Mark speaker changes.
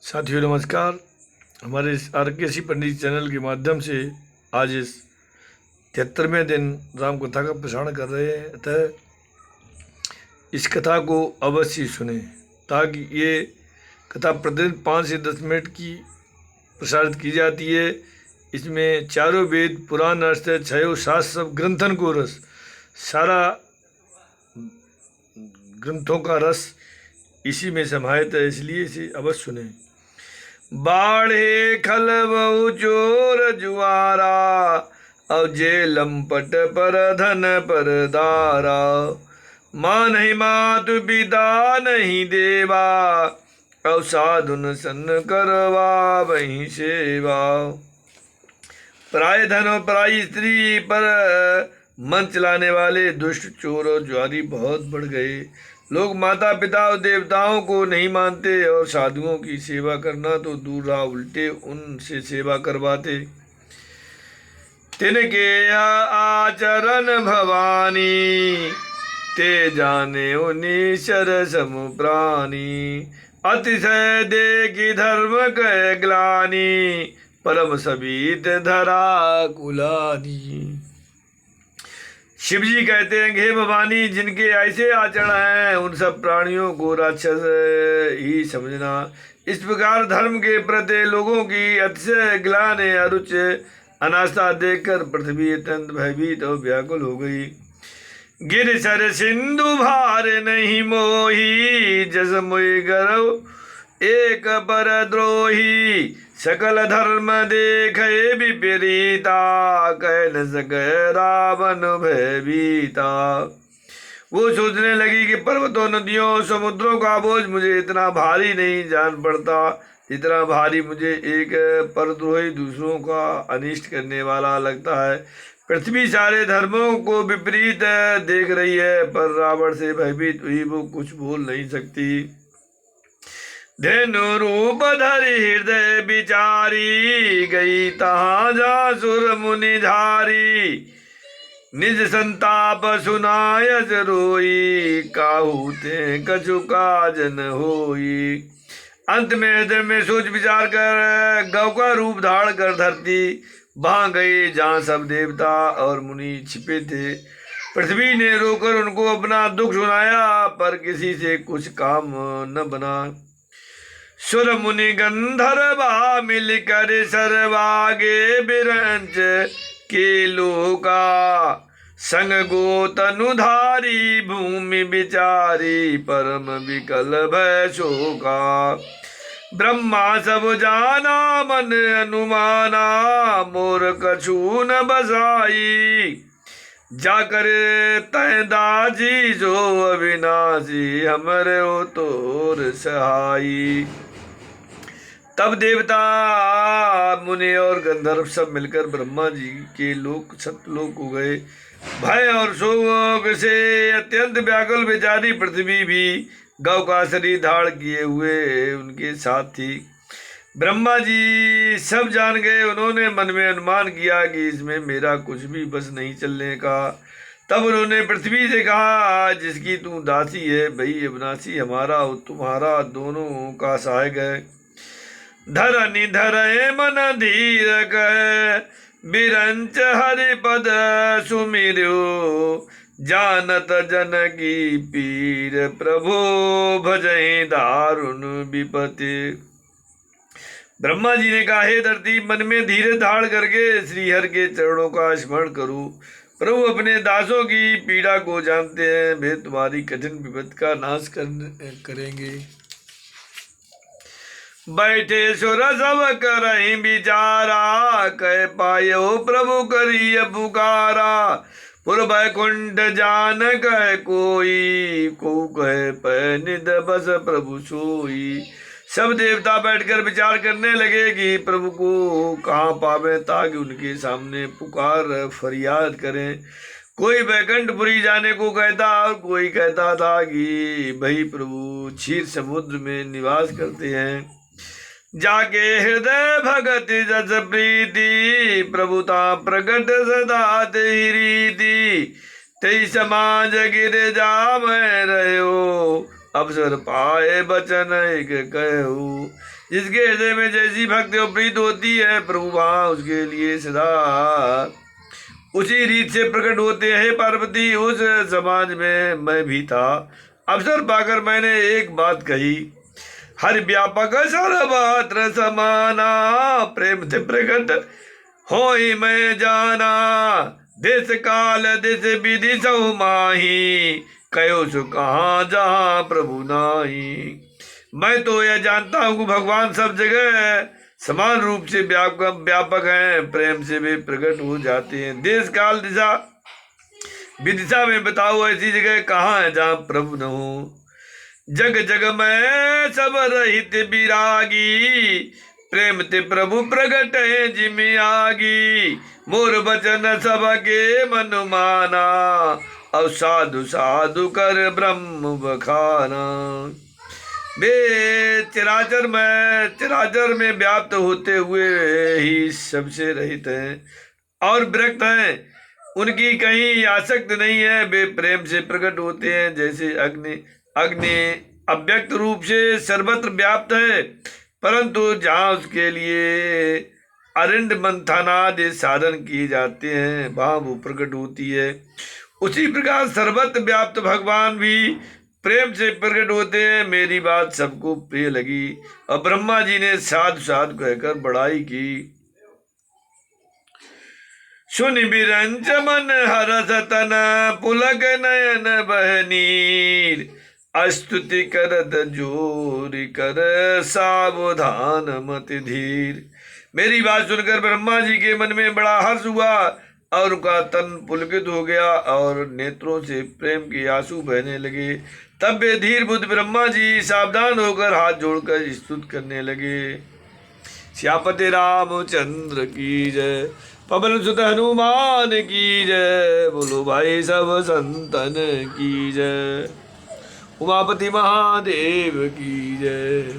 Speaker 1: साथियों नमस्कार। हमारे इस RKC पंडित चैनल के माध्यम से आज इस 73वें दिन राम कथा का प्रसारण कर रहे हैं। अतः इस कथा को अवश्य सुने ताकि ये कथा प्रतिदिन 5 से 10 मिनट की प्रसारित की जाती है। इसमें चारों वेद पुराण अर्थ छयो शास्त्र सब ग्रंथन को रस, सारा ग्रंथों का रस इसी में समाहित है, इसलिए इसे अवश्य सुने। बाढ़े खल बहु चोर जुआरा, अब जे लंपट पर धन पर दारा। माँ नहीं मातु पिता नहीं देवा, अब साधुन सन करवा वहीं सेवा। पराय धन और पराई स्त्री पर मन चलाने वाले दुष्ट चोर और जुआरी बहुत बढ़ गए। लोग माता पिता और देवताओं को नहीं मानते और साधुओं की सेवा करना तो दूर रहा, उल्टे उनसे सेवा करवाते। तिनके आचरण भवानी, ते जाने उनीश्वर सम प्राणी। अतिशय देखी धर्म कह ग्लानि, परम सबीत धरा कुलानी। शिव जी कहते हैं, हे भवानी, जिनके ऐसे आचरण हैं उन सब प्राणियों को राक्षस ही समझना। इस प्रकार धर्म के प्रति लोगों की अतिशय ग्लान अरुच अनास्था देखकर पृथ्वी अत्यंत भयभीत और व्याकुल हो गई। गिर सर सिंधु भार नहीं मोही, जस मोहि गर्व एक पर द्रोही। सकल धर्म देखे विपरीता, कह न सके रावण भयभीता। वो सोचने लगी कि पर्वतों नदियों समुद्रों का बोझ मुझे इतना भारी नहीं जान पड़ता जितना भारी मुझे एक परद्रोही दूसरों का अनिष्ट करने वाला लगता है। पृथ्वी सारे धर्मों को विपरीत देख रही है, पर रावण से भयभीत हुई वो कुछ बोल नहीं सकती। धेनु रूप धरि हृदय विचारी, गई तहाँ जा सुर मुनि धारी। निज संताप सुनायस रोई, काहू ते कछु काज न होई। अंत में हृदय में सोच विचार कर गौ का रूप धारण कर धरती वहां गई जहाँ सब देवता और मुनि छिपे थे। पृथ्वी ने रोकर उनको अपना दुख सुनाया, पर किसी से कुछ काम न बना। सुर मुनि गंधर्वा मिल कर सर्वागे, बिरंच के लोका संग गोतनुधारी। भूमि विचारी परम विकल भय शोका। ब्रह्मा सब जाना मन अनुमाना, मोर कछु न बसाई। जाकर तय दाजी जो अविनाशी, हमरे ओ तोर सहाई। तब देवता मुनि और गंधर्व सब मिलकर ब्रह्मा जी के लोक सतलोक हो गए। भय और शोक से अत्यंत व्याकुल बेचारी पृथ्वी भी गौ का शरीर धारण किए हुए उनके साथ थी। ब्रह्मा जी सब जान गए। उन्होंने मन में अनुमान किया कि इसमें मेरा कुछ भी बस नहीं चलने का। तब उन्होंने पृथ्वी से कहा, जिसकी तू दासी है वही अविनाशी हमारा और तुम्हारा दोनों का सहायक है। धरनी धरे मन धीर कह, बिरंच हरिपद सुमिर्यो। जानत जन की पीर, प्रभु भजहि दारुण विपत्ति। ब्रह्मा जी ने कहा, हे धरती, मन में धीरे धारण करके श्री हरि के चरणों का स्मरण करूं। प्रभु अपने दासों की पीड़ा को जानते हैं, वे तुम्हारी कठिन विपत्ति का नाश करेंगे। बैठे सुर सब करहि विचारा, कह पायो प्रभु करिय पुकारा। पुर बैकुंठ जान कह कोई, को कह पै निध बस प्रभु सोई। सब देवता बैठकर विचार करने लगे कि प्रभु को कहाँ पावे ताकि उनके सामने पुकार फरियाद करें। कोई बैकुंठपुरी जाने को कहता और कोई कहता था कि भाई प्रभु क्षीर समुद्र में निवास करते हैं। जाके हृदय भगति जस प्रीति, प्रभुता प्रकट सदा तेहि रीति। तेहि समाज गिर जा मैं रहो, अवसर पाए बचन एक कहूँ। जिसके हृदय में जैसी भक्ति और प्रीत होती है प्रभु वहाँ उसके लिए सदा उसी रीत से प्रकट होते हैं। पार्वती उस समाज में मैं भी था, अवसर पाकर मैंने एक बात कही, हर व्यापक सर्वत्र समाना, प्रेम से प्रकट हो ही मैं जाना, देश काल देश विधि सब माही, कहो सो कहाँ जहाँ प्रभु नाही। मैं तो यह जानता हूँ कि भगवान सब जगह समान रूप से व्यापक हैं, प्रेम से वे प्रकट हो जाते हैं। देश काल दिशा विदिशा में बताओ ऐसी जगह कहाँ है जहाँ प्रभु न हो। जग जग में सब रहित विरागी, प्रेम ते प्रभु प्रगट है जिमि आगी, मोर वचन सबके मन माना, अब साधु साधु कर ब्रह्म बखाना। वे चराचर में व्याप्त होते हुए ही सबसे रहित हैं और विरक्त हैं, उनकी कहीं आसक्त नहीं है। वे प्रेम से प्रकट होते हैं जैसे अग्नि अव्यक्त रूप से सर्वत्र व्याप्त है, परंतु जहाँ उसके लिए अरिंद मंथनादि साधन किए जाते हैं वहाँ वो प्रकट होती है। उसी प्रकार सर्वत्र व्याप्त भगवान भी प्रेम से प्रकट होते हैं। मेरी बात सबको प्रिय लगी और ब्रह्मा जी ने साधु साधु कहकर बड़ाई की। सुनि बिरंच मन हरस तन, पुलक नयन बहनीर, स्तुति करत जोरि कर सावधान मति धीर। मेरी बात सुनकर ब्रह्मा जी के मन में बड़ा हर्ष हुआ और उनका तन पुलकित हो गया और नेत्रों से प्रेम के आंसू बहने लगे। तब वे धीर बुद्ध ब्रह्मा जी सावधान होकर हाथ जोड़कर स्तुति करने लगे। श्यापति रामचंद्र की जय, पवन सुत हनुमान की जय, बोलो भाई सब संतन की जय, उमापति महादेव की जय।